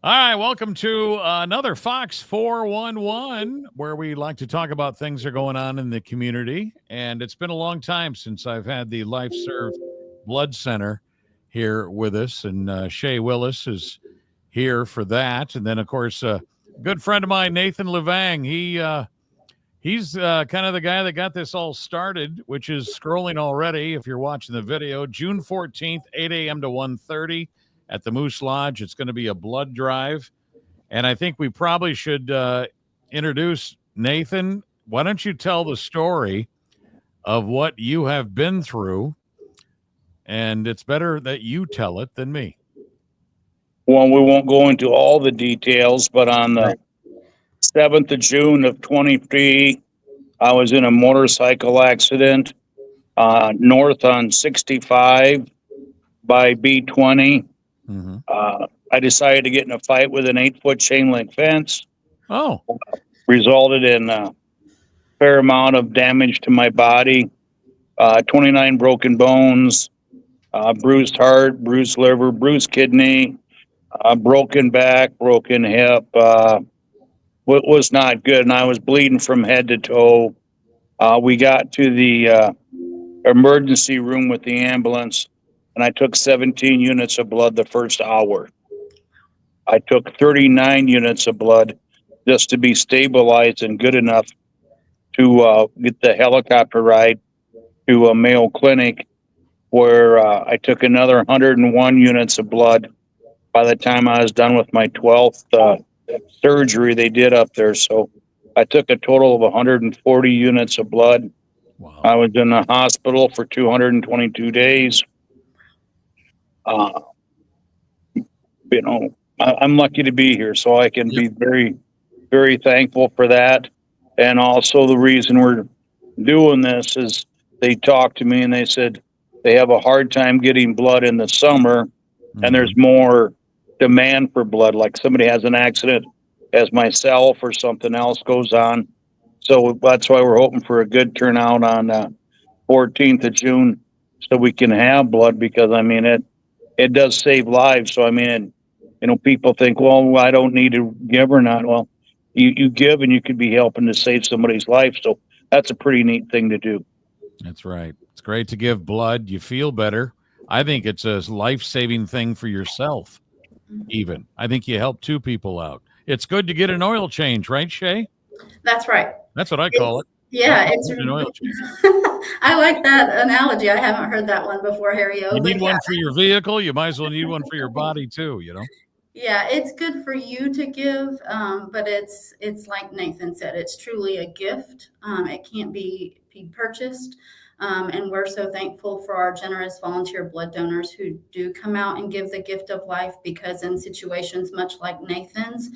All right, welcome to another Fox 411, where we like to talk about things that are going on in the community. And it's been a long time since I've had the Life Serve Blood Center here with us, and Shay Willis is here for that. And then, of course, a good friend of mine, Nathan Levang. He's kind of the guy that got this all started, which is scrolling already. If you're watching the video, June 14th, 8 a.m. to 1:30 at the Moose Lodge. It's going to be a blood drive. And I think we probably should introduce Nathan. Why don't you tell the story of what you have been through? And it's better that you tell it than me. Well, we won't go into all the details, but on the 7th of June of 23, I was in a motorcycle accident north on 65 by B20. Mm-hmm. I decided to get in a fight with an 8-foot chain link fence. Oh, Resulted in a fair amount of damage to my body, 29 broken bones, bruised heart, bruised liver, bruised kidney, broken back, broken hip. Was not good, and I was bleeding from head to toe. We got to the emergency room with the ambulance, and I took 17 units of blood the first hour. I took 39 units of blood just to be stabilized and good enough to get the helicopter ride to a Mayo Clinic, where I took another 101 units of blood by the time I was done with my 12th surgery they did up there. So I took a total of 140 units of blood. wow. I was in the hospital for 222 days. I'm lucky to be here, so I can be very, very thankful for that. And also the reason we're doing this is they talked to me and they said they have a hard time getting blood in the summer, and there's more demand for blood. Like somebody has an accident, as myself or something else goes on. So that's why we're hoping for a good turnout on 14th of June, so we can have blood, because I mean it does save lives. So I mean, people think, well, I don't need to give or not. Well, you give, and you could be helping to save somebody's life. So that's a pretty neat thing to do. That's right. It's great to give blood. You feel better. I think it's a life-saving thing for yourself, even. I think you help two people out. It's good to get an oil change, right, Shay? That's right. That's what I call it. Yeah, it's an oil change. I like that analogy. I haven't heard that one before, Harry. You need one for your vehicle. You might as well need one for your body too. Yeah, it's good for you to give, but it's like Nathan said, it's truly a gift. It can't be purchased. And we're so thankful for our generous volunteer blood donors who do come out and give the gift of life, because in situations much like Nathan's,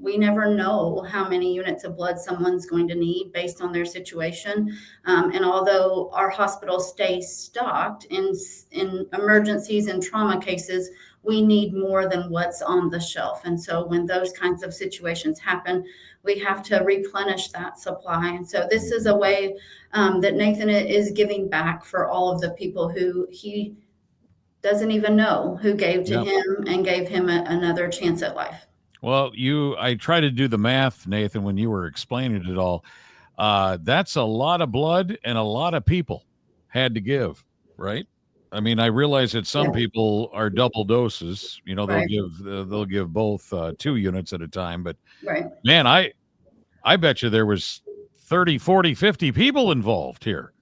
we never know how many units of blood someone's going to need based on their situation. And although our hospitals stay stocked in emergencies and trauma cases, we need more than what's on the shelf. And so when those kinds of situations happen, we have to replenish that supply. And so this is a way that Nathan is giving back for all of the people who he doesn't even know who gave to him and gave him another chance at life. Well, I tried to do the math, Nathan, when you were explaining it all. That's a lot of blood, and a lot of people had to give, right? I mean, I realize that some people are double doses. They'll give both 2 units at a time. But man, I bet you there was 30, 40, 50 people involved here.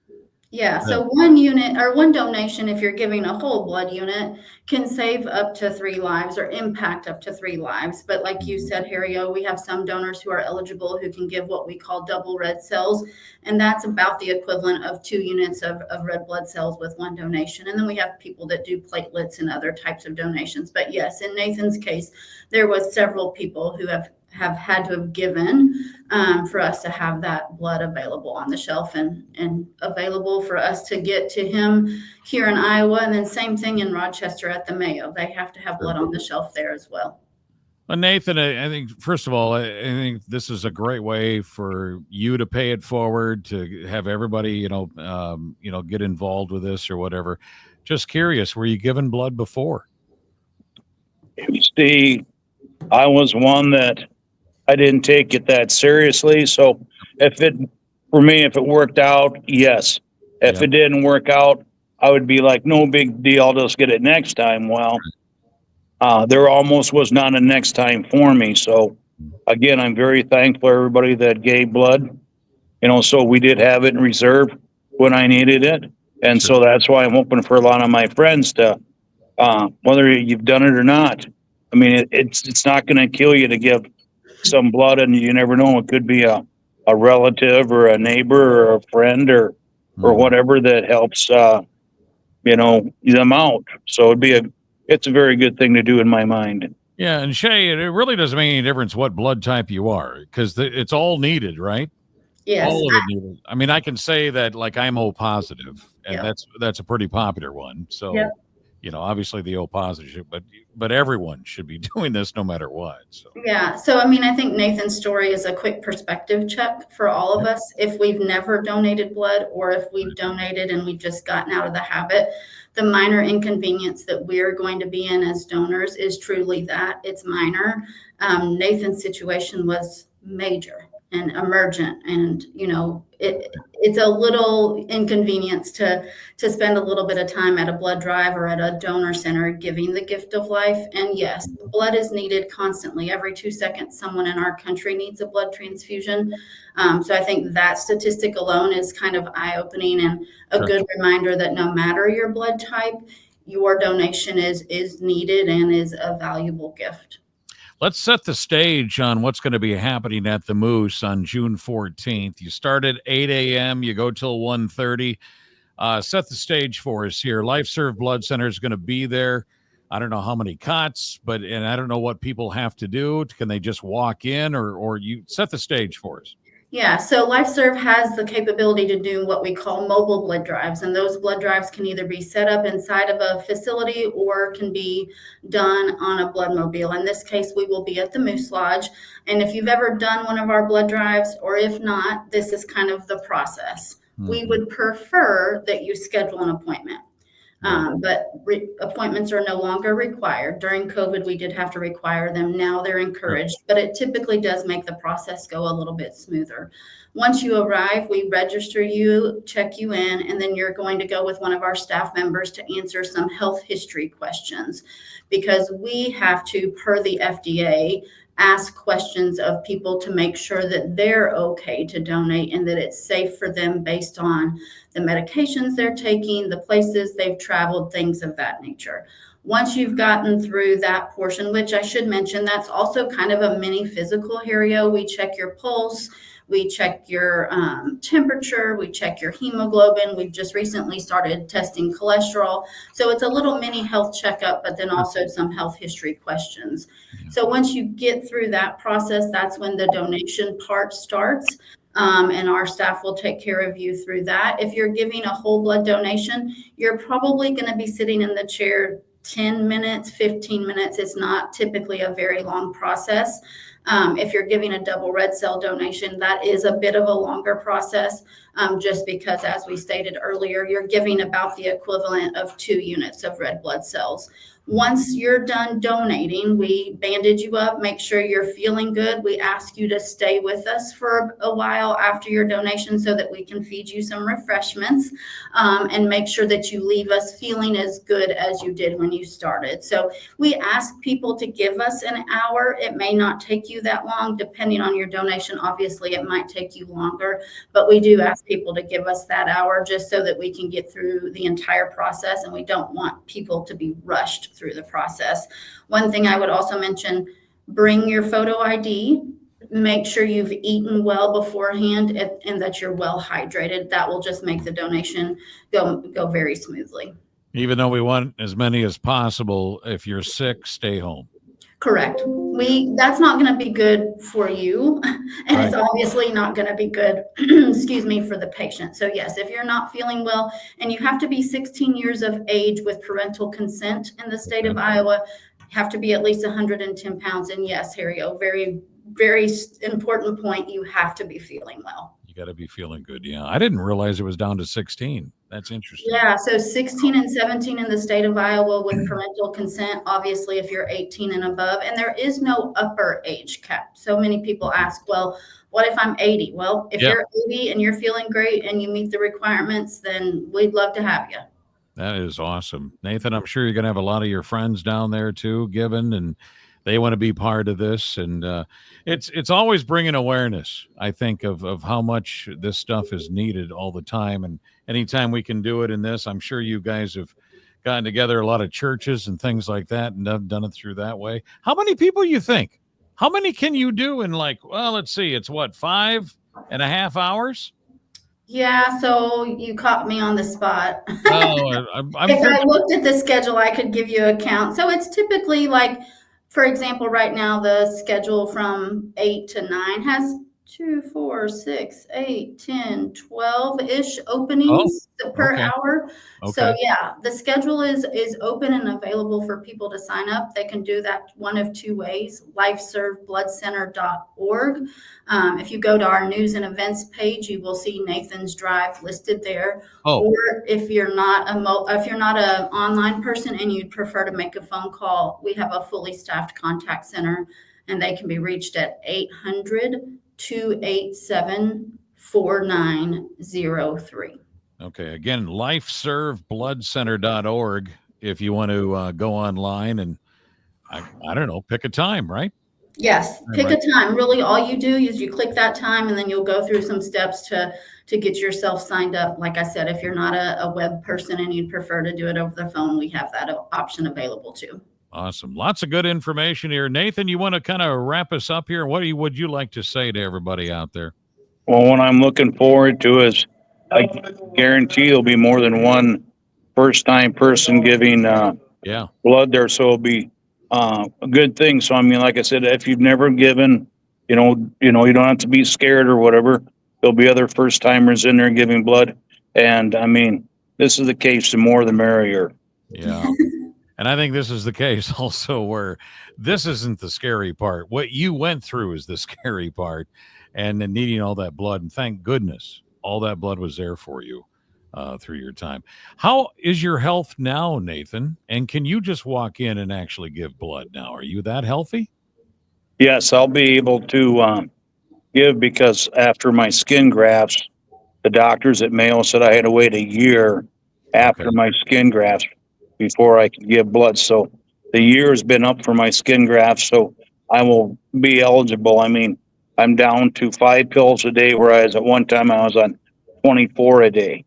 Yeah, so one unit or one donation, if you're giving a whole blood unit, can save up to 3 lives or impact up to 3 lives. But like you said, Harry, we have some donors who are eligible who can give what we call double red cells. And that's about the equivalent of 2 units of red blood cells with one donation. And then we have people that do platelets and other types of donations. But yes, in Nathan's case, there was several people who have had to have given for us to have that blood available on the shelf and available for us to get to him here in Iowa. And then same thing in Rochester at the Mayo. They have to have blood on the shelf there as well. Well, Nathan, I think, first of all, I think this is a great way for you to pay it forward, to have everybody, get involved with this or whatever. Just curious, were you given blood before? See, I was one that I didn't take it that seriously. So for me, if it worked out, yes. If Yep. it didn't work out, I would be like, no big deal. I'll just get it next time. Well, there almost was not a next time for me. So again, I'm very thankful for everybody that gave blood, so we did have it in reserve when I needed it. And Sure. so that's why I'm hoping for a lot of my friends to, whether you've done it or not. I mean, it's not going to kill you to give some blood, and you never know. It could be a relative or a neighbor or a friend or Mhm. whatever that helps, them out. So it's a very good thing to do in my mind. Yeah, and Shay, it really doesn't make any difference what blood type you are because it's all needed, right? Yes. All of it needed. I mean, I can say that like I'm O positive, and Yep. that's a pretty popular one. Yep. So, obviously the O positive, but everyone should be doing this no matter what. So, Yeah. So, I mean, I think Nathan's story is a quick perspective check for all of us. If we've never donated blood or if we've donated and we've just gotten out of the habit, the minor inconvenience that we're going to be in as donors is truly that it's minor. Nathan's situation was major and emergent, and it's a little inconvenience to spend a little bit of time at a blood drive or at a donor center giving the gift of life. And yes, blood is needed constantly. Every 2 seconds, someone in our country needs a blood transfusion. So I think that statistic alone is kind of eye-opening and a sure. good reminder that no matter your blood type, your donation is needed and is a valuable gift. Let's set the stage on what's going to be happening at the Moose on June 14th. You start at 8 a.m., you go till 1:30. Set the stage for us here. Life Serve Blood Center is going to be there. I don't know how many cots, and I don't know what people have to do. Can they just walk in, or you set the stage for us? Yeah, so LifeServe has the capability to do what we call mobile blood drives, and those blood drives can either be set up inside of a facility or can be done on a blood mobile. In this case, we will be at the Moose Lodge, and if you've ever done one of our blood drives, or if not, this is kind of the process. We would prefer that you schedule an appointment. But appointments are no longer required. During COVID, we did have to require them. Now they're encouraged, but it typically does make the process go a little bit smoother. Once you arrive, we register you, check you in, and then you're going to go with one of our staff members to answer some health history questions because we have to, per the FDA, ask questions of people to make sure that they're okay to donate and that it's safe for them based on the medications they're taking, the places they've traveled, things of that nature. Once you've gotten through that portion, which I should mention, that's also kind of a mini physical area. We check your pulse, we check your temperature, we check your hemoglobin. We've just recently started testing cholesterol. So it's a little mini health checkup, but then also some health history questions. So once you get through that process, that's when the donation part starts. And our staff will take care of you through that. If you're giving a whole blood donation, you're probably going to be sitting in the chair 10 minutes, 15 minutes. It's not typically a very long process. If you're giving a double red cell donation, that is a bit of a longer process, just because, as we stated earlier, you're giving about the equivalent of 2 units of red blood cells. Once you're done donating, we bandage you up, make sure you're feeling good. We ask you to stay with us for a while after your donation so that we can feed you some refreshments, and make sure that you leave us feeling as good as you did when you started. So we ask people to give us an hour. It may not take you that long, depending on your donation. Obviously, it might take you longer, but we do ask people to give us that hour just so that we can get through the entire process, and we don't want people to be rushed through the process. One thing I would also mention, bring your photo ID. Make sure you've eaten well beforehand and that you're well hydrated. That will just make the donation go very smoothly. Even though we want as many as possible, if you're sick, stay home. Correct. That's not going to be good for you, and Right. it's obviously not going to be good, excuse me, for the patient. So yes, if you're not feeling well, and you have to be 16 years of age with parental consent in the state of Iowa, have to be at least 110 pounds. And yes, Harry, very, very important point. You have to be feeling well. You got to be feeling good. Yeah. I didn't realize it was down to 16. That's interesting. Yeah, so 16 and 17 in the state of Iowa with parental consent, obviously, if you're 18 and above, and there is no upper age cap. So many people ask, well, what if I'm 80? Well, if Yeah. you're 80 and you're feeling great and you meet the requirements, then we'd love to have you. That is awesome. Nathan, I'm sure you're going to have a lot of your friends down there too, given, and they want to be part of this. And it's always bringing awareness, I think, of how much this stuff is needed all the time. And anytime we can do it in this, I'm sure you guys have gotten together a lot of churches and things like that and have done it through that way. How many people you think? How many can you do in well, let's see, it's what, 5.5 hours? Yeah, so you caught me on the spot. Oh, I'm If I looked at the schedule, I could give you a count. So it's typically for example, right now the schedule from 8 to 9 has 2, 4, 6, 8, 10, 12-ish openings per okay. hour. Okay. So yeah, the schedule is open and available for people to sign up. They can do that one of two ways, lifeservebloodcenter.org. If you go to our news and events page, you will see Nathan's Drive listed there. Or if you're not an online person and you'd prefer to make a phone call, we have a fully staffed contact center, and they can be reached at 800-287-4903. Okay. Again, lifeservebloodcenter.org if you want to go online and I don't know, pick a time, right? Yes, pick a time. Really, all you do is you click that time, and then you'll go through some steps to get yourself signed up. Like I said, if you're not a web person and you'd prefer to do it over the phone, we have that option available too. Awesome. Lots of good information here. Nathan, you want to kind of wrap us up here? What would you like to say to everybody out there? Well, what I'm looking forward to is I guarantee there'll be more than one first-time person giving blood there, so it'll be a good thing. So I mean, like I said, if you've never given, you don't have to be scared or whatever. There'll be other first-timers in there giving blood, and I mean, this is the case. The more, the merrier. Yeah. And I think this is the case also where this isn't the scary part. What you went through is the scary part, and then needing all that blood. And thank goodness all that blood was there for you through your time. How is your health now, Nathan? And can you just walk in and actually give blood now? Are you that healthy? Yes, I'll be able to give because after my skin grafts, the doctors at Mayo said I had to wait a year after my skin grafts before I could give blood. So the year has been up for my skin grafts, so I will be eligible. I mean, I'm down to 5 pills a day, whereas at one time I was on 24 a day.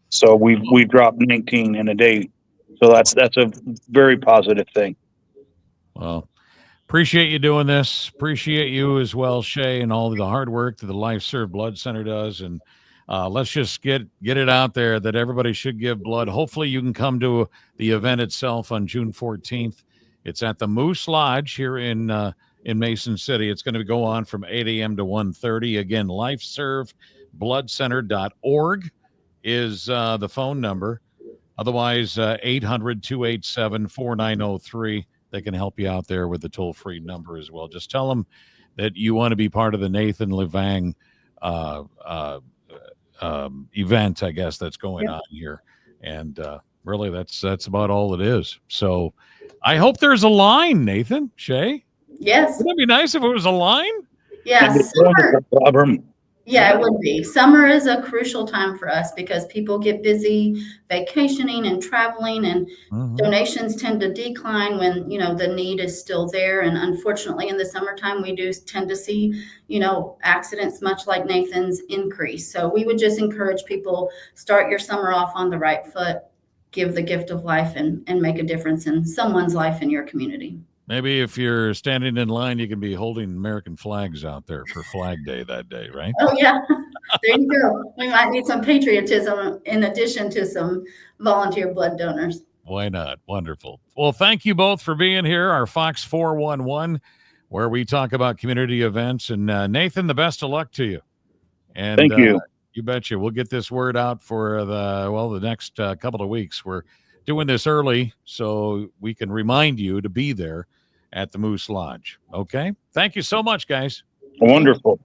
So we dropped 19 in a day. So that's a very positive thing. Well, appreciate you doing this. Appreciate you as well, Shay, and all the hard work that the Life Serve Blood Center does. And let's just get it out there that everybody should give blood. Hopefully you can come to the event itself on June 14th. It's at the Moose Lodge here in Mason City. It's going to go on from 8 a.m. to 1:30. Again, lifeservebloodcenter.org is the phone number. Otherwise, 800-287-4903. They can help you out there with the toll-free number as well. Just tell them that you want to be part of the Nathan Levang event, I guess, that's going on here. And really, that's about all it is. So I hope there's a line, Nathan, Shay. Yes. Wouldn't it be nice if it was a line? Yes. Yeah, it would be. Summer is a crucial time for us because people get busy vacationing and traveling, and donations tend to decline when, the need is still there. And unfortunately, in the summertime, we do tend to see, accidents much like Nathan's increase. So we would just encourage people, start your summer off on the right foot, give the gift of life, and make a difference in someone's life in your community. Maybe if you're standing in line, you can be holding American flags out there for Flag Day that day, right? Oh, yeah. There you go. We might need some patriotism in addition to some volunteer blood donors. Why not? Wonderful. Well, thank you both for being here, our Fox 411, where we talk about community events. And Nathan, the best of luck to you. And thank you. You betcha. We'll get this word out for the next couple of weeks. We're doing this early so we can remind you to be there at the Moose Lodge. Okay? Thank you so much, guys. Wonderful.